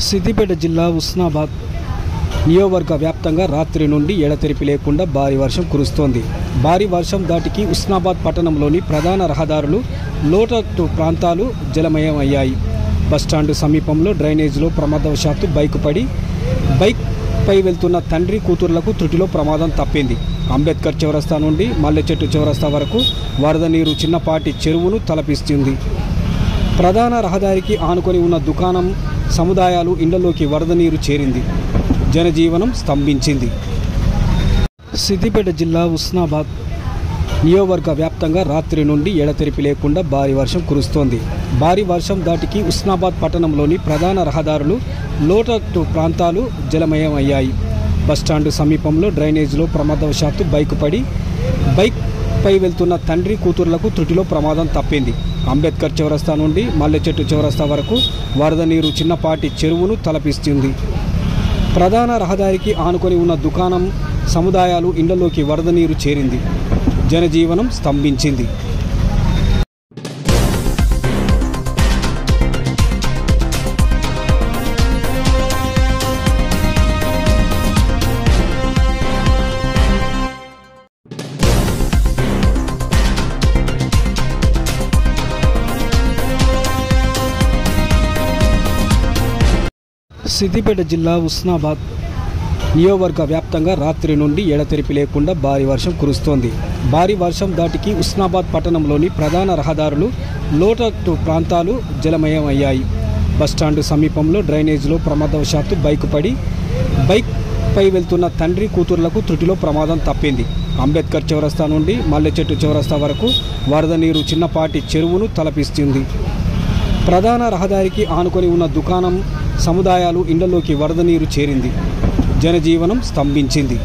సిద్దిపేట జిల్లా ఉస్నాబాద్ నియోజకవర్గ వ్యాప్తంగా రాత్రి నుండి ఎడతెరిపి లేకుండా భారీ వర్షం కురుస్తోంది. భారీ వర్షం దాటికి ఉస్నాబాద్ పట్టణంలోని ప్రధాన రహదారులు, లోతట్టు ప్రాంతాలు జలమయం అయ్యాయి. బస్టాండు సమీపంలో డ్రైనేజీలో ప్రమాదవశాత్తు బైక్ పై వెళ్తున్న తండ్రి కూతుర్లకు త్రుటిలో ప్రమాదం తప్పింది. అంబేద్కర్ చౌరస్తా నుండి మల్లెచెట్టు చౌరస్తా వరకు వరద నీరు చిన్నపాటి చెరువును తలపిస్తుంది. ప్రధాన రహదారికి ఆనుకొని ఉన్న దుకాణం, సముదాయాలు, ఇళ్లలోకి వరద నీరు చేరింది. జనజీవనం స్తంభించింది. సిద్దిపేట జిల్లా ఉస్నాబాద్ నియోజకవర్గ వ్యాప్తంగా రాత్రి నుండి ఎడతెరిపి లేకుండా భారీ వర్షం కురుస్తోంది. భారీ వర్షం దాటికి ఉస్నాబాద్ పట్టణంలోని ప్రధాన రహదారులు, లోతట్టు ప్రాంతాలు జలమయం అయ్యాయి. బస్టాండు సమీపంలో డ్రైనేజీలో ప్రమాదవశాత్తు బైక్ పై వెళ్తున్న తండ్రి కూతుర్లకు త్రుటిలో ప్రమాదం తప్పింది. అంబేద్కర్ చౌరస్తా నుండి మల్లెచెట్టు చౌరస్తా వరకు వరద నీరు చిన్నపాటి చెరువును తలపిస్తుంది. ప్రధాన రహదారికి ఆనుకొని ఉన్న దుకాణం, సముదాయాలు, ఇళ్లలోకి వరద నీరు చేరింది. జనజీవనం స్తంభించింది. సిద్దిపేట జిల్లా ఉస్నాబాద్ నియోజకవర్గ వ్యాప్తంగా రాత్రి నుండి ఎడతెరిపి లేకుండా భారీ వర్షం కురుస్తోంది. భారీ వర్షం దాటికి ఉస్నాబాద్ పట్టణంలోని ప్రధాన రహదారులు, లోతట్టు ప్రాంతాలు జలమయం అయ్యాయి. బస్టాండు సమీపంలో డ్రైనేజీలో ప్రమాదవశాత్తు బైక్ పై వెళ్తున్న తండ్రి కూతుర్లకు త్రుటిలో ప్రమాదం తప్పింది. అంబేద్కర్ చౌరస్తా నుండి మల్లెచెట్టు చౌరస్తా వరకు వరద నీరు చిన్నపాటి చెరువును తలపిస్తుంది. ప్రధాన రహదారికి ఆనుకొని ఉన్న దుకాణం, సముదాయాలు, ఇళ్లలోకి వరద నీరు చేరింది. జనజీవనం స్తంభించింది.